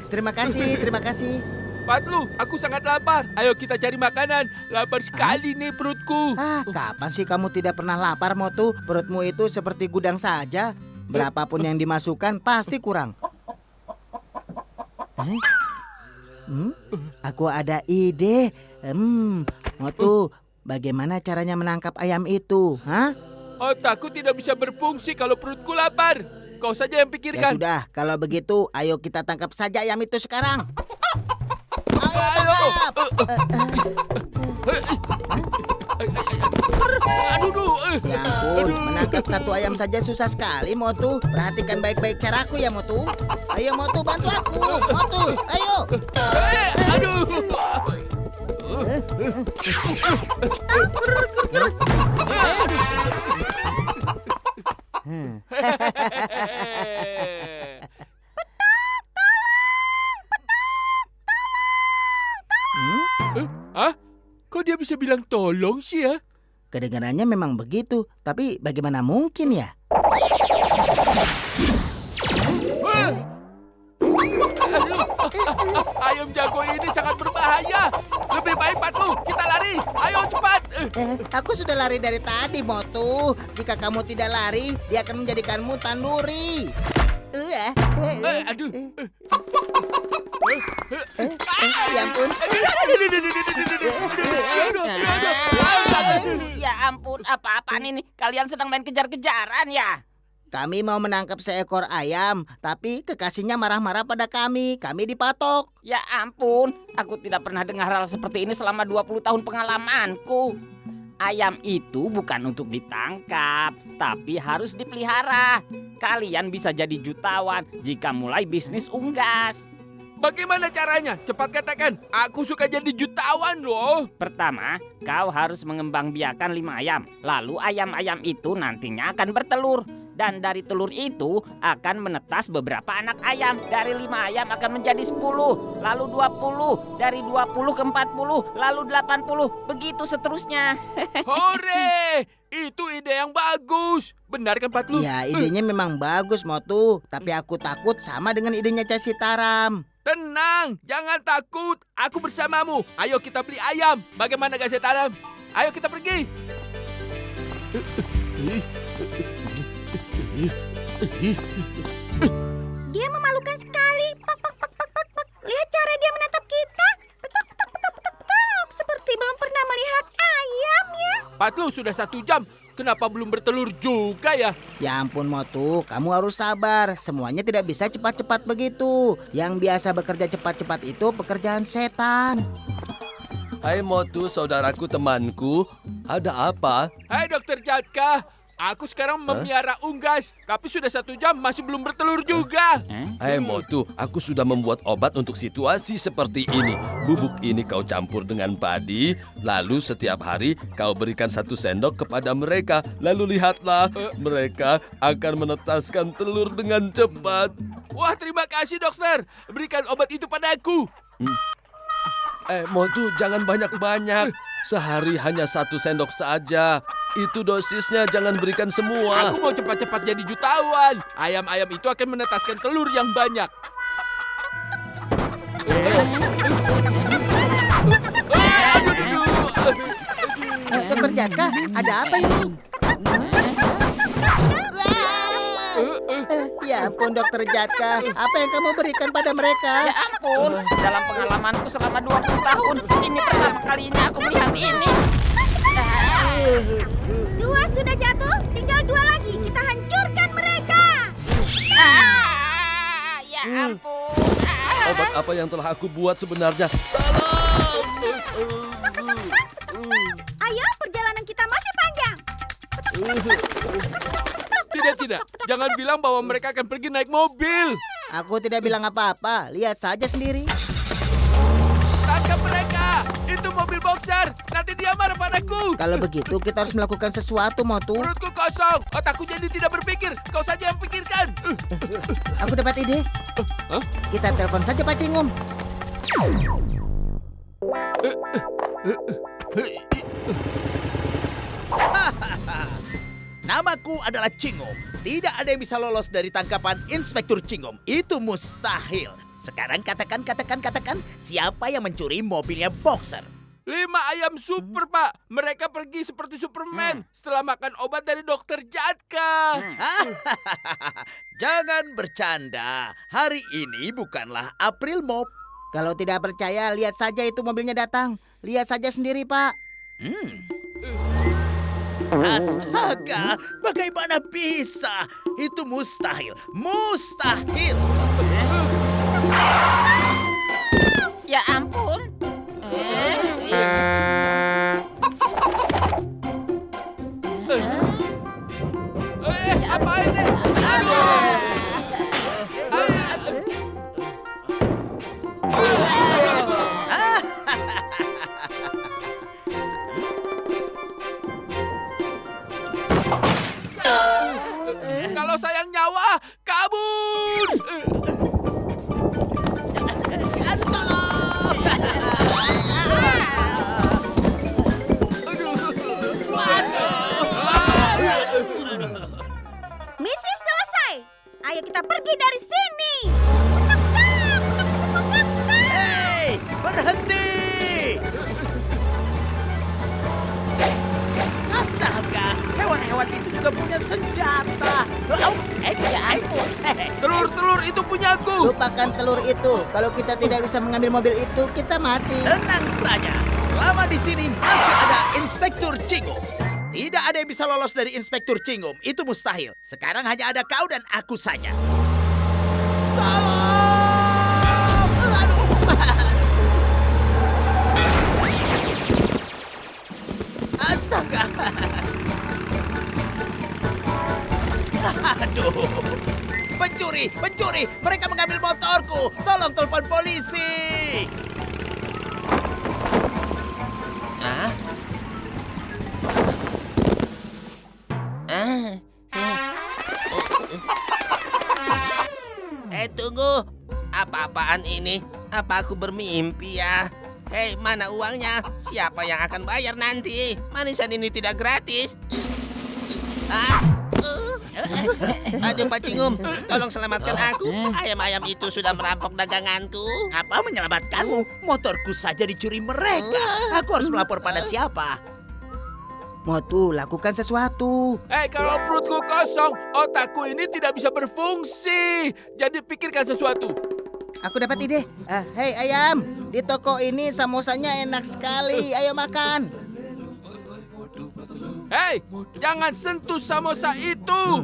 Terima kasih, terima kasih. Patlu, aku sangat lapar. Ayo kita cari makanan. Lapar sekali nih perutku. Kapan sih kamu tidak pernah lapar, Motu? Perutmu itu seperti gudang saja. Berapapun yang dimasukkan pasti kurang. Aku ada ide. Motu, bagaimana caranya menangkap ayam itu? Hah? Otakku tidak bisa berfungsi kalau perutku lapar. Kau saja yang Ya pikirkan. sudah, kalau begitu ayo kita tangkap saja ayam itu sekarang. Ayo Ayo. tangkap. Aduh. Ya ampun, menangkap satu ayam saja susah sekali, Motu. Perhatikan baik-baik caraku ya, Motu. Ayo, Motu, bantu aku. Motu, ayo. Aduh. Hah? Kok dia bisa bilang tolong sih ya? Kedengarannya memang begitu, tapi bagaimana mungkin ya? Ayam jago ini sangat berbahaya. Lebih baik Patlu, kita lari. Ayo cepat. Aku sudah lari dari tadi, Motu. Jika kamu tidak lari, dia akan menjadikanmu tanduri. Aduh. Ya ampun. Ya ampun, apa-apaan ini? Kalian sedang main kejar-kejaran ya? Kami mau menangkap seekor ayam, tapi kekasihnya marah-marah pada kami. Kami dipatok. Ya ampun, aku tidak pernah dengar hal seperti ini selama 20 tahun pengalamanku. Ayam itu bukan untuk ditangkap, tapi harus dipelihara. Kalian bisa jadi jutawan jika mulai bisnis unggas. Bagaimana caranya? Cepat katakan. Aku suka jadi jutawan loh. Pertama, kau harus mengembangbiakan 5 ayam. Lalu ayam-ayam itu nantinya akan bertelur. Dan dari telur itu akan menetas beberapa anak ayam. Dari 5 ayam akan menjadi 10, lalu 20, dari 20 ke 40, lalu 80, begitu seterusnya. Hore! Itu ide yang bagus. Benar kan Patlu? Ya, idenya memang bagus, Motu. Tapi aku takut sama dengan idenya Cak Sitaram. Tenang, jangan takut. Aku bersamamu. Ayo kita beli ayam. Bagaimana Kak Sitaram? Ayo kita pergi. Dia memalukan sekali. Pak, pak, pak, pak, pak, pak. Lihat cara dia menatap kita. Petok, petok, petok, petok, petok. Seperti belum pernah melihat ayam ya. Patlu sudah 1 jam. Kenapa belum bertelur juga ya? Ya ampun, Motu, kamu harus sabar. Semuanya tidak bisa cepat-cepat begitu. Yang biasa bekerja cepat-cepat itu pekerjaan setan. Hai Motu, saudaraku, temanku. Ada apa? Hai Dokter Jatka. Aku sekarang memelihara unggas. Tapi sudah 1 jam masih belum bertelur juga. Hai Motu, aku sudah membuat obat untuk situasi seperti ini. Bubuk ini kau campur dengan padi, lalu setiap hari kau berikan 1 sendok kepada mereka. Lalu lihatlah, mereka akan menetaskan telur dengan cepat. Wah, terima kasih dokter. Berikan obat itu padaku. Motu, jangan banyak-banyak. Sehari hanya 1 sendok saja. Itu dosisnya, jangan berikan semua. Aku mau cepat-cepat jadi jutawan. Ayam-ayam itu akan menetaskan telur yang banyak. Dokter Jatka, ada apa ini? Ya ampun, Dokter Jatka. Apa yang kamu berikan pada mereka? Ya ampun, dalam pengalamanku selama 20 tahun, ini pertama kalinya aku melihat ini. 2 sudah jatuh, tinggal 2 lagi. Kita hancurkan mereka. Ya ampun. Obat apa yang telah aku buat sebenarnya? Ayo, perjalanan kita masih panjang. Tidak. Jangan bilang bahwa mereka akan pergi naik mobil. Aku tidak bilang apa-apa. Lihat saja sendiri. Tangkap mereka. Itu mobil boxer. Nanti dia marah padaku. Kalau begitu, kita harus melakukan sesuatu, Motu. Perutku kosong. Otakku jadi tidak berpikir. Kau saja yang pikirkan. Aku dapat ide. Kita telepon saja Pak Cingum. Namaku adalah Cingom. Tidak ada yang bisa lolos dari tangkapan Inspektur Cingom. Itu mustahil. Sekarang katakan, siapa yang mencuri mobilnya Boxer? 5 ayam super, Pak. Mereka pergi seperti Superman setelah makan obat dari dokter Jatka. Jangan bercanda. Hari ini bukanlah April Mop. Kalau tidak percaya, lihat saja itu mobilnya datang. Lihat saja sendiri, Pak. Astaga, bagaimana bisa? Itu mustahil. Mustahil. Ya ampun. Apa ini? Kalau sayang nyawa, kabur! Misi selesai. Ayo kita pergi dari sini. Hei, berhenti! Astaga, hewan-hewan itu juga punya senjata. Ya ampun. Telur-telur itu punyaku. Lupakan telur itu. Kalau kita tidak bisa mengambil mobil itu, kita mati. Tenang saja. Selama di sini masih ada Inspektur Cingum. Tidak ada yang bisa lolos dari Inspektur Cingum. Itu mustahil. Sekarang hanya ada kau dan aku saja. Tolong! Aduh. Astaga. Aduh. Pencuri. Mereka mengambil motorku. Tolong telepon polisi. Tunggu. Apa-apaan ini? Apa aku bermimpi ya? Hei, mana uangnya? Siapa yang akan bayar nanti? Manisan ini tidak gratis. Aduh, Pak Cingum, tolong selamatkan aku. Ayam-ayam itu sudah merampok daganganku. Apa menyelamatkanmu? Motorku saja dicuri mereka. Aku harus melapor pada siapa? Motu, lakukan sesuatu. Kalau perutku kosong, otakku ini tidak bisa berfungsi. Jadi pikirkan sesuatu. Aku dapat ide. Hei ayam, di toko ini samosanya enak sekali. Ayo makan. Hei, jangan sentuh samosa itu.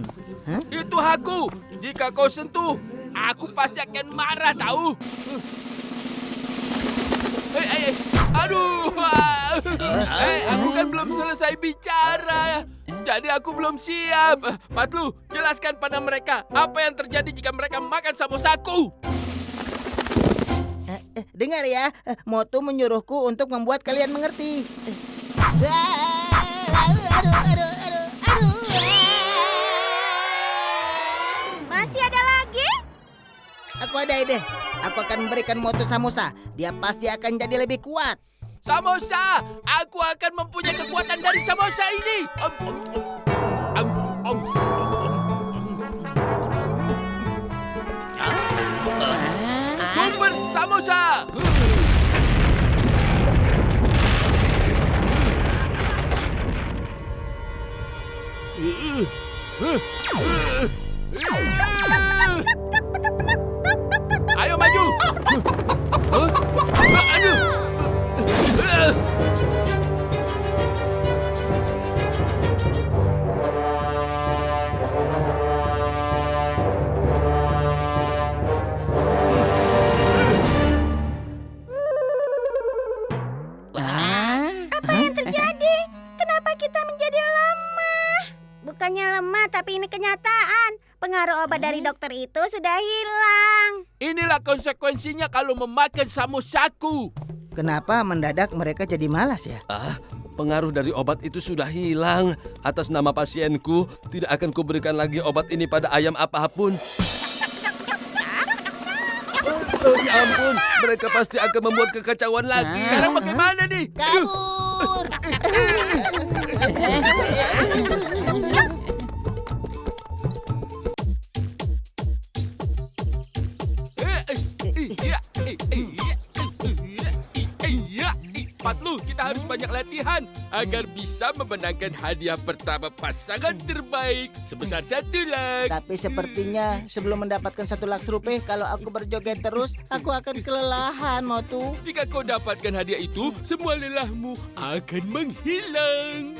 Itu aku. Jika kau sentuh, aku pasti akan marah tahu. Aduh. Aku kan belum selesai bicara. Jadi aku belum siap. Matlu, jelaskan pada mereka apa yang terjadi jika mereka makan samosaku. Dengar ya, Motu menyuruhku untuk membuat kalian mengerti. Masih ada lagi? Aku ada ide. Aku akan memberikan Motu samosa. Dia pasti akan jadi lebih kuat. Samosa, aku akan mempunyai kekuatan dari samosa ini. Super samosa. Ayo maju. Aduh. Apa yang terjadi? Kenapa kita menjadi lemah? Bukannya lemah, tapi ini kenyataan. Pengaruh obat dari dokter itu sudah hilang. Inilah konsekuensinya kalau memakan samosaku. Kenapa mendadak mereka jadi malas ya? Pengaruh dari obat itu sudah hilang. Atas nama pasienku, tidak akan kuberikan lagi obat ini pada ayam apapun. Ya ampun, mereka pasti akan membuat kekacauan lagi. Sekarang bagaimana nih? Kabur! Patlu, kita harus banyak latihan agar bisa memenangkan hadiah pertama pasangan terbaik sebesar 1 laks. Tapi sepertinya sebelum mendapatkan 1 laks rupiah, kalau aku berjoget terus, aku akan kelelahan, Motu. Jika kau dapatkan hadiah itu, semua lelahmu akan menghilang.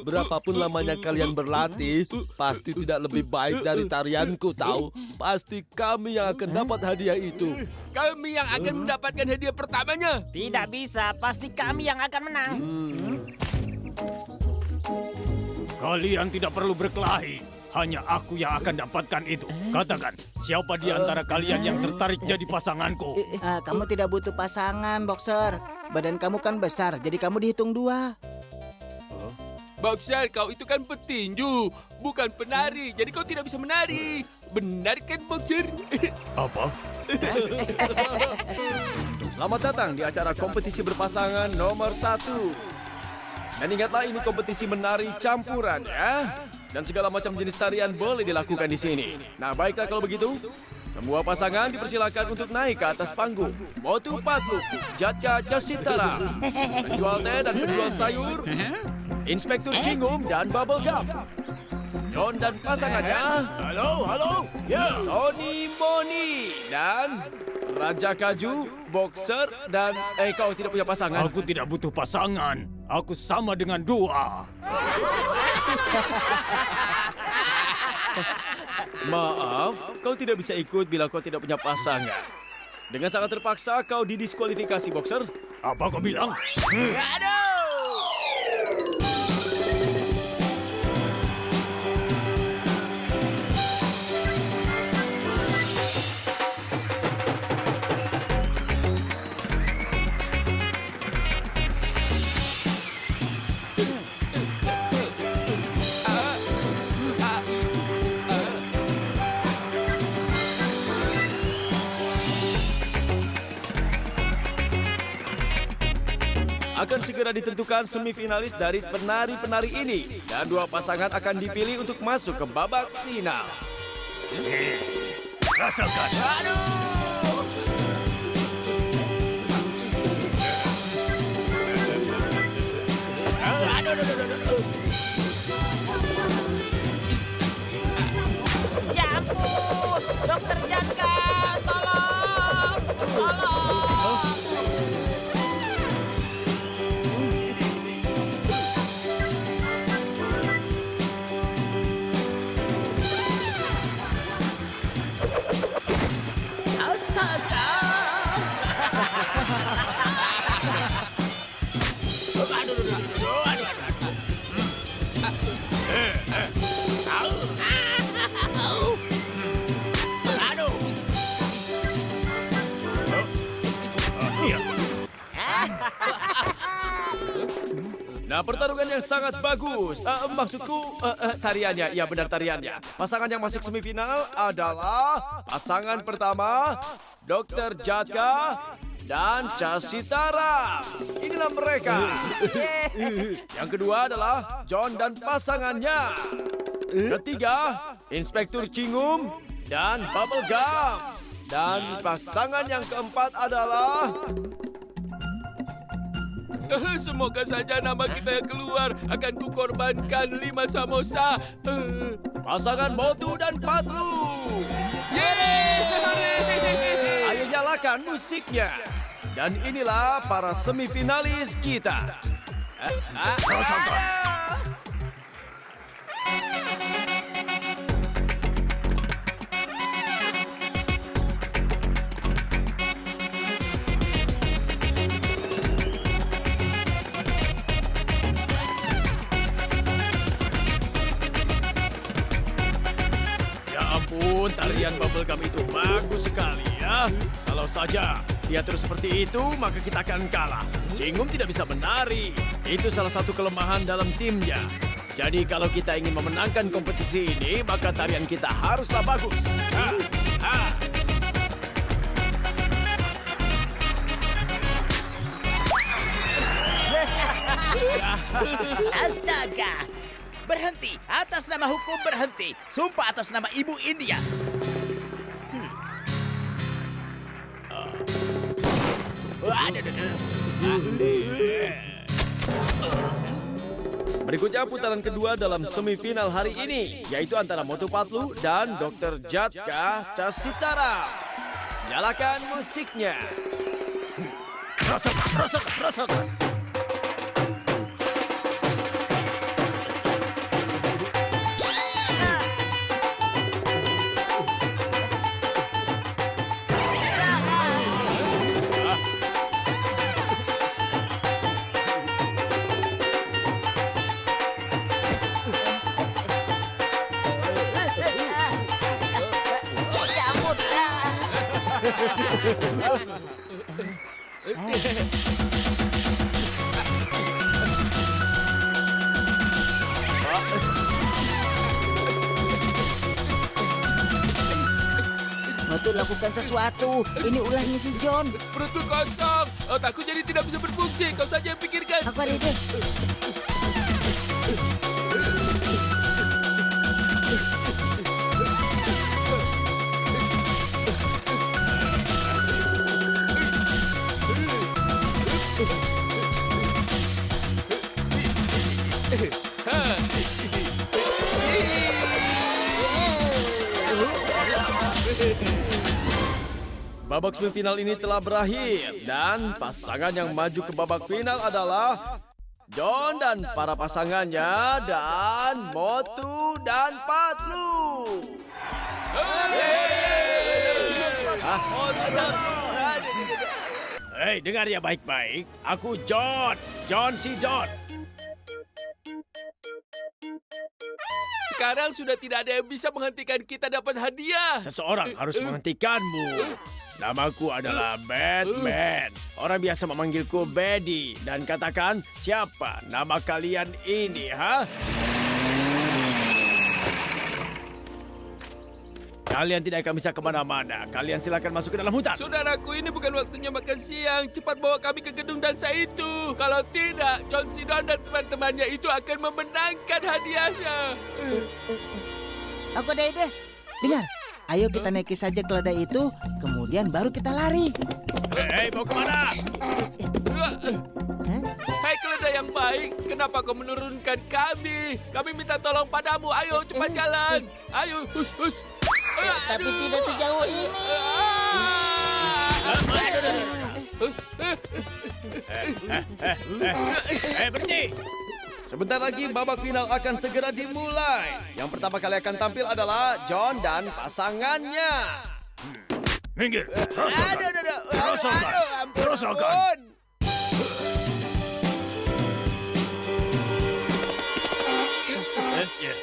Berapapun lamanya kalian berlatih, pasti tidak lebih baik dari tarianku, tahu? Pasti kami yang akan dapat hadiah itu. Kami yang akan mendapatkan hadiah pertamanya. Tidak bisa, pasti kami yang akan menang. Kalian tidak perlu berkelahi. Hanya aku yang akan dapatkan itu. Katakan, siapa di antara kalian yang tertarik jadi pasanganku? Kamu tidak butuh pasangan, Boxer. Badan kamu kan besar, jadi kamu dihitung 2. Boxer, kau itu kan petinju, bukan penari. Jadi kau tidak bisa menari. Benar kan, Boxer? Apa? Selamat datang di acara kompetisi berpasangan nomor 1. Dan ingatlah, ini kompetisi menari campuran ya. Dan segala macam jenis tarian boleh dilakukan di sini. Nah, baiklah kalau begitu. Semua pasangan dipersilakan untuk naik ke atas panggung. Motu Patlu, Jatka Jasitara, penjual teh dan penjual sayur, Inspektur Cingum dan Bubble Gum, John dan pasangannya, Halo, ya. Sony Moni dan Raja Kaju, Boxer dan kau tidak punya pasangan. Aku tidak butuh pasangan. Aku sama dengan 2. Maaf, kau tidak bisa ikut bila kau tidak punya pasangan. Dengan sangat terpaksa kau didiskualifikasi, Boxer. Apa kau bilang? Akan segera ditentukan semifinalis dari penari-penari ini. Dan 2 pasangan akan dipilih untuk masuk ke babak final. Rasakan. Ya ampun, Dokter Jatka, tolong, tolong. Nah, pertarungan yang sangat bagus. Maksudku, tariannya. Ya, benar tariannya. Pasangan yang masuk semifinal adalah pasangan pertama, Dr. Jatka dan Jasitara. Inilah mereka. Yang kedua adalah John dan pasangannya. Ketiga, Inspektur Cingum dan Bubble Gum. Dan pasangan yang keempat adalah... Semoga saja nama kita yang keluar. Akan kukorbankan 5 samosa. pasangan Motu dan Patlu. Yeay! Ayo nyalakan musiknya. Dan inilah para semifinalis kita. Ya ampun, tarian bubblegum itu bagus sekali ya. Kalau saja dia terus seperti itu, maka kita akan kalah. Cingum tidak bisa menari. Itu salah satu kelemahan dalam timnya. Jadi kalau kita ingin memenangkan kompetisi ini, maka tarian kita haruslah bagus. Astaga! Berhenti. Atas nama hukum berhenti. Sumpah atas nama Ibu India. Berikutnya putaran kedua dalam semifinal hari ini, yaitu antara Motu Patlu dan Dr. Jatka Casitara. Nyalakan musiknya. Rasakan. Motu lakukan sesuatu. Ini ulahnya si John. Perutku kosong. Otakku jadi tidak bisa berfungsi. Kau saja yang pikirkan. Aku ada ide. Babak semifinal ini telah berakhir dan pasangan yang maju ke babak final adalah John dan para pasangannya dan Motu dan Patlu. Hei, dengar ya baik-baik. Aku John si John. Sekarang sudah tidak ada yang bisa menghentikan kita dapat hadiah. Seseorang harus menghentikanmu. Namaku adalah Batman. Orang biasa memanggilku Baddy. Dan katakan, siapa nama kalian ini, ha? Kalian tidak akan bisa kemana-mana. Kalian silakan masuk ke dalam hutan. Saudaraku, ini bukan waktunya makan siang. Cepat bawa kami ke gedung dansa itu. Kalau tidak, John Sidon dan teman-temannya itu akan memenangkan hadiahnya. Aku ada ide. Dengar. Ayo kita naiki saja keledai itu, kemudian baru kita lari. Hei, mau kemana? Hai keledai yang baik, kenapa kau menurunkan kami? Kami minta tolong padamu, ayo cepat jalan. Ayo, hus. Tapi tidak sejauh ini. Berhenti! Sebentar lagi babak final akan segera dimulai. Yang pertama kali akan tampil adalah John dan pasangannya. Minggir! Rasakan. Rasakan!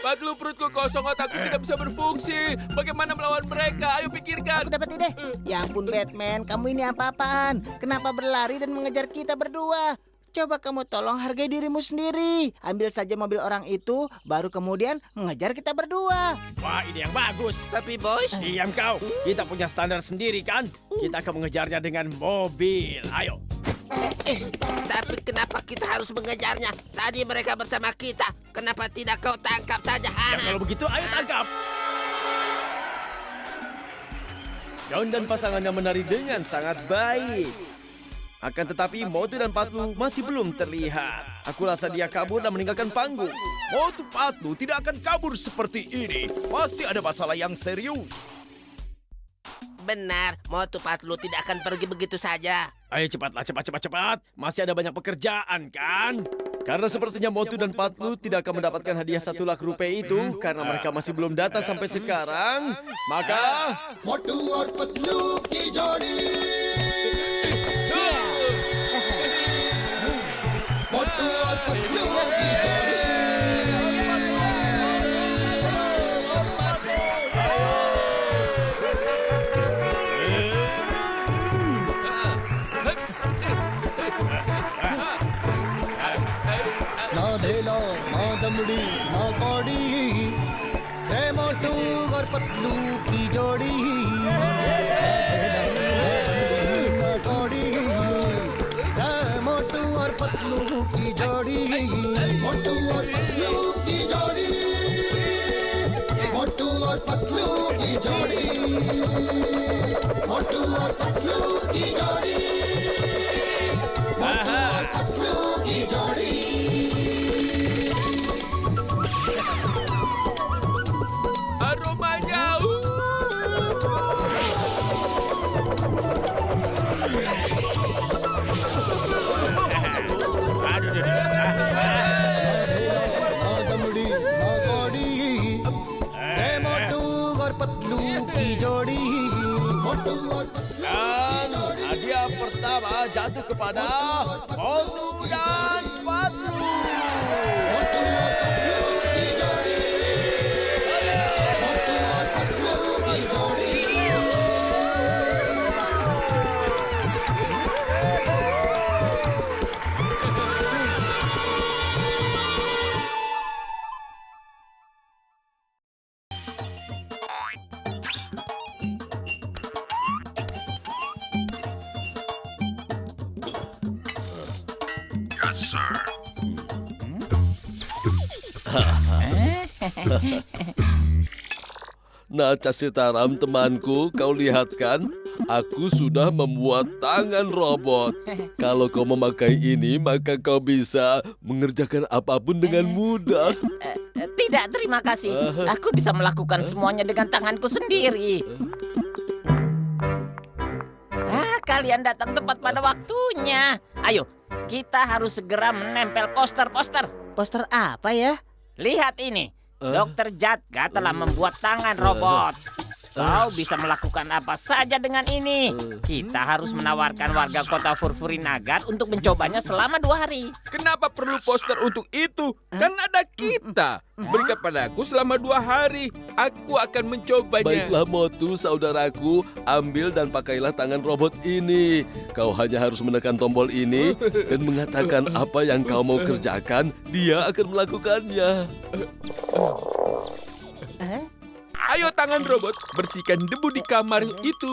Patlu, perutku kosong, otakku tidak bisa berfungsi. Bagaimana melawan mereka? Ayo pikirkan. Aku dapat ide. Ya ampun Batman, kamu ini apa-apaan? Kenapa berlari dan mengejar kita berdua? Coba kamu tolong hargai dirimu sendiri. Ambil saja mobil orang itu, baru kemudian mengejar kita berdua. Wah, ide yang bagus. Tapi bos, Diam kau. Kita punya standar sendiri kan? Kita akan mengejarnya dengan mobil. Ayo. tapi kenapa kita harus mengejarnya? Tadi mereka bersama kita. Kenapa tidak kau tangkap saja? Ya kalau begitu, ayo tangkap. John dan pasangannya menari dengan sangat baik. Akan tetapi Motu dan Patlu masih belum terlihat. Aku rasa dia kabur dan meninggalkan panggung. Motu Patlu tidak akan kabur seperti ini. Pasti ada masalah yang serius. Benar, Motu Patlu tidak akan pergi begitu saja. Ayo cepatlah, cepat. Masih ada banyak pekerjaan kan? Karena sepertinya Motu dan Patlu tidak akan mendapatkan hadiah 1 lakh rupiah itu karena mereka masih belum datang sampai sekarang. Maka मोटू और पतलू की जोड़ी मोटू और पतलू की जोड़ी ना धेला ना दमड़ी ना कौड़ी रे मोटू और पतलू की जोड़ी ना धेला ना दमड़ी ना कौड़ी रे मोटू और पतलू की जोड़ी मोटू और पतलू की जोड़ी जोड़ी मोटू और पतलू की जोड़ी मोटू और पतलू की जोड़ी मोटू और पतलू की जोड़ी Aromanya. ना दमड़ी ना कौड़ी रे मोटू और पतलू की जोड़ी मोटू और Dan hadiah pertama jatuh kepada Motu dan Patlu. Nah, Casetaram temanku, kau lihat kan? Aku sudah membuat tangan robot. Kalau kau memakai ini, maka kau bisa mengerjakan apapun dengan mudah. Tidak, terima kasih. Aku bisa melakukan semuanya dengan tanganku sendiri. Kalian datang tepat pada waktunya. Ayo, kita harus segera menempel poster-poster. Poster apa ya? Lihat ini. Dokter Jatka telah membuat tangan robot. Kau bisa melakukan apa saja dengan ini. Kita harus menawarkan warga kota Furfurinagar untuk mencobanya selama 2 hari. Kenapa perlu poster untuk itu? Kan ada kita. Berikan padaku selama 2 hari. Aku akan mencobanya. Baiklah Motu, saudaraku, ambil dan pakailah tangan robot ini. Kau hanya harus menekan tombol ini dan mengatakan apa yang kau mau kerjakan, dia akan melakukannya. Ayo tangan robot, bersihkan debu di kamar itu.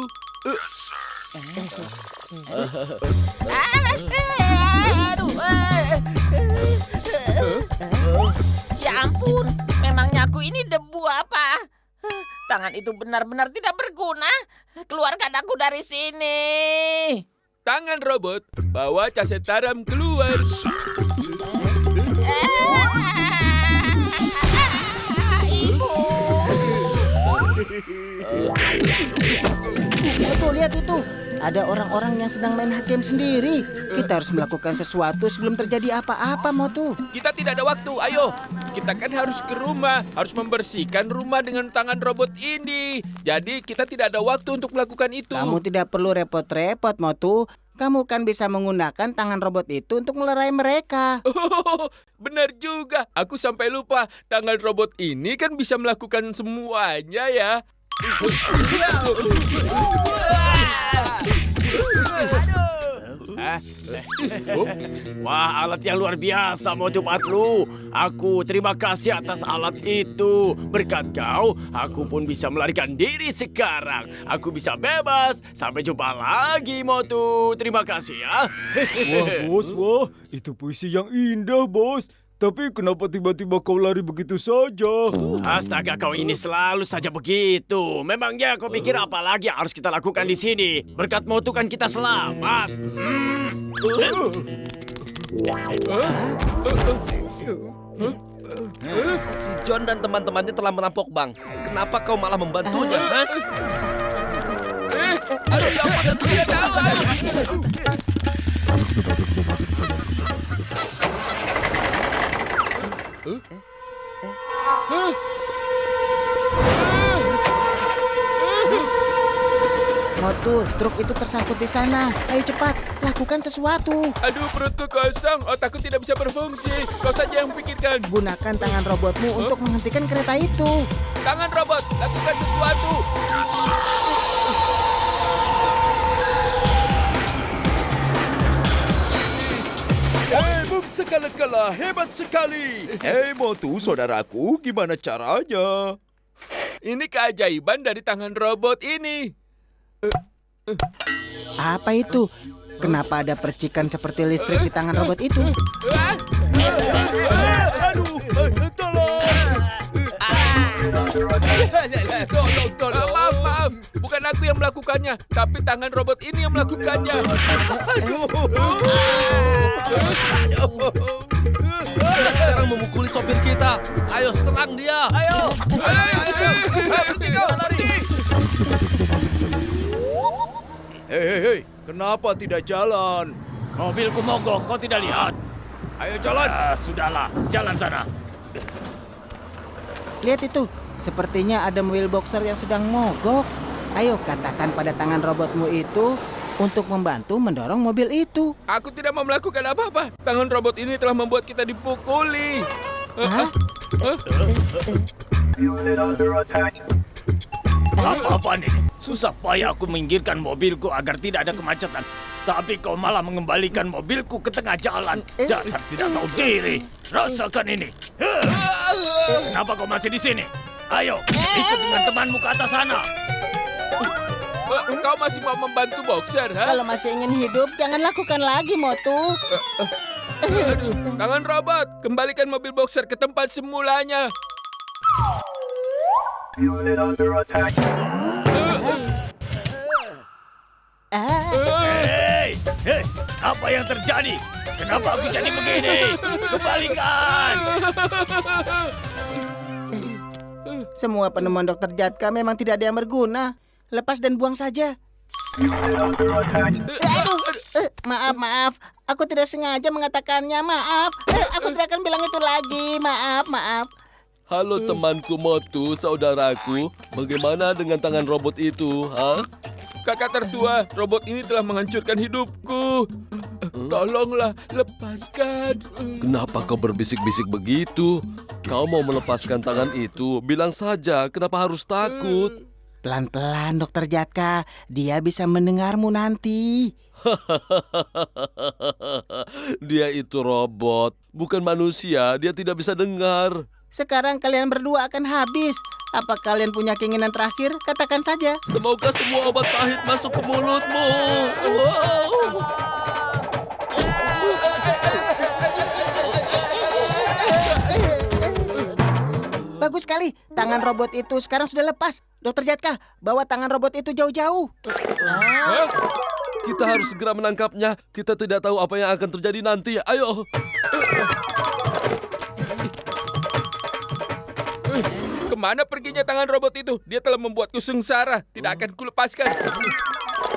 Ya ampun, memangnya aku ini debu apa? Tangan itu benar-benar tidak berguna. Keluarkan aku dari sini. Tangan robot, bawa Casetaram keluar. Tuh, lihat itu. Ada orang-orang yang sedang main hakim sendiri. Kita harus melakukan sesuatu sebelum terjadi apa-apa, Motu. Kita tidak ada waktu, ayo. Kita kan harus ke rumah, harus membersihkan rumah dengan tangan robot ini. Jadi kita tidak ada waktu untuk melakukan itu. Kamu tidak perlu repot-repot, Motu. Kamu kan bisa menggunakan tangan robot itu untuk melerai mereka. Oh, benar juga. Aku sampai lupa. Tangan robot ini kan bisa melakukan semuanya ya. Wah, alat yang luar biasa, Motu Patlu. Aku terima kasih atas alat itu. Berkat kau, aku pun bisa melarikan diri sekarang. Aku bisa bebas. Sampai jumpa lagi, Motu. Terima kasih ya. Wah, bos, wah, itu puisi yang indah, bos. Tapi kenapa tiba-tiba kau lari begitu saja? Astaga, kau ini selalu saja begitu. Memangnya kau pikir apa lagi yang harus kita lakukan di sini? Berkat Motu kan kita selamat. Si John dan teman-temannya telah merampok bank. Kenapa kau malah membantunya? Hah? Aduh, ya ampun, aku tidak tahu. Motu, truk itu tersangkut di sana. Ayo cepat, lakukan sesuatu. Aduh, perutku kosong, otakku tidak bisa berfungsi. Kau saja yang pikirkan. Gunakan tangan robotmu untuk menghentikan kereta itu. Tangan robot, lakukan sesuatu. Hei, Bum Sekala-kala, hebat sekali. Hei, Motu, saudaraku, gimana caranya? Ini keajaiban dari tangan robot ini. Apa itu? Kenapa ada percikan seperti listrik di tangan robot itu? Ah! Aduh, tolong. Maaf. Bukan aku yang melakukannya, tapi tangan robot ini yang melakukannya. Dia sekarang memukuli sopir kita. Ayo serang dia. Ayo. Hei, kenapa tidak jalan? Mobilku mogok, kau tidak lihat? Ayo jalan. Sudahlah, jalan sana. Lihat itu, sepertinya ada mobil boxer yang sedang mogok. Ayo katakan pada tangan robotmu itu untuk membantu mendorong mobil itu. Aku tidak mau melakukan apa-apa. Tangan robot ini telah membuat kita dipukuli. Hah? Apa-apaan ini? Susah payah aku minggirkan mobilku agar tidak ada kemacetan. Tapi kau malah mengembalikan mobilku ke tengah jalan. Dasar tidak tahu diri. Rasakan ini. Kenapa kau masih di sini? Ayo, ikut dengan temanmu ke atas sana. Kau masih mau membantu boxer, ha? Kalau masih ingin hidup, jangan lakukan lagi, Motu. Aduh, tangan robot, kembalikan mobil boxer ke tempat semulanya. Hei, apa yang terjadi? Kenapa aku jadi begini? Kembalikan! Semua penemuan Dokter Jatka memang tidak ada yang berguna. Lepas dan buang saja. Maaf. Aku tidak sengaja mengatakannya, maaf. Aku tidak akan bilang itu lagi, maaf. Halo temanku Motu, saudaraku. Bagaimana dengan tangan robot itu, ha? Kakak tertua, robot ini telah menghancurkan hidupku. Tolonglah, lepaskan. Kenapa kau berbisik-bisik begitu? Kau mau melepaskan tangan itu? Bilang saja, kenapa harus takut? Pelan-pelan, Dokter Jatka. Dia bisa mendengarmu nanti. Dia itu robot, bukan manusia. Dia tidak bisa dengar. Sekarang kalian berdua akan habis. Apa kalian punya keinginan terakhir? Katakan saja. Semoga semua obat pahit masuk ke mulutmu. Wow. Bagus sekali. Tangan robot itu sekarang sudah lepas. Dokter Jatka, bawa tangan robot itu jauh-jauh. Kita harus segera menangkapnya. Kita tidak tahu apa yang akan terjadi nanti. Ayo. Kemana perginya tangan robot itu? Dia telah membuatku sengsara. Tidak akan kulepaskan.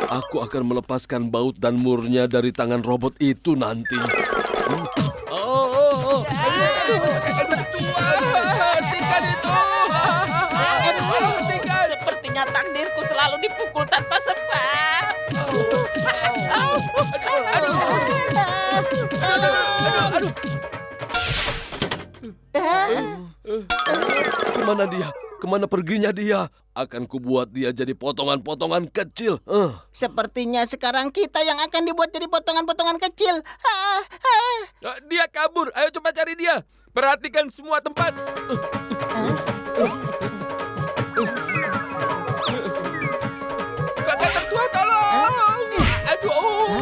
Aku akan melepaskan baut dan murnya dari tangan robot itu nanti. Hentikan itu. Sepertinya takdirku selalu dipukul tanpa sebab. Kemana dia? Kemana perginya dia? Akan kubuat dia jadi potongan-potongan kecil. Sepertinya sekarang kita yang akan dibuat jadi potongan-potongan kecil. Dia kabur. Ayo cepat cari dia. Perhatikan semua tempat. Kakak tertua, tolong. Aduh.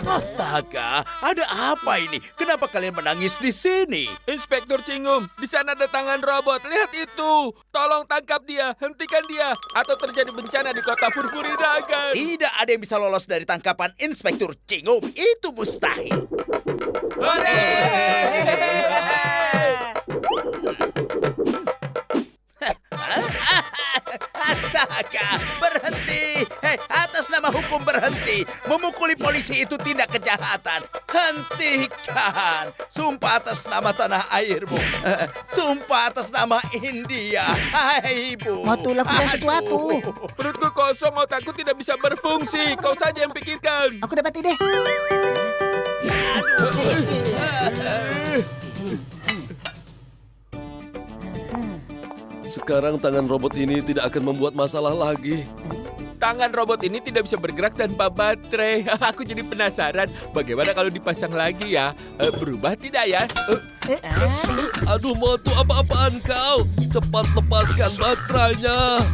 Astaga, ada apa ini? Kenapa kalian menangis di sini? Inspektur Cingum, di sana ada tangan robot. Lihat itu. Tolong tangkap dia, hentikan dia, atau terjadi bencana di kota Furfuridagan. Tidak ada yang bisa lolos dari tangkapan Inspektur Cingum. Itu mustahil. Astaga, berhenti. Hei, atas nama hukum berhenti. Memukuli polisi itu tindak kejahatan. Hentikan. Sumpah atas nama tanah airmu. Sumpah atas nama India. Hai, Ibu. Motu, lakukan sesuatu. Perutku kosong, otakku tidak bisa berfungsi. Kau saja yang pikirkan. Aku dapat ide. Sekarang tangan robot ini tidak akan membuat masalah lagi. Tangan robot ini tidak bisa bergerak tanpa baterai. Aku jadi penasaran, bagaimana kalau dipasang lagi ya? Berubah tidak ya? Aduh, Motu, apa-apaan kau? Cepat lepaskan baterainya.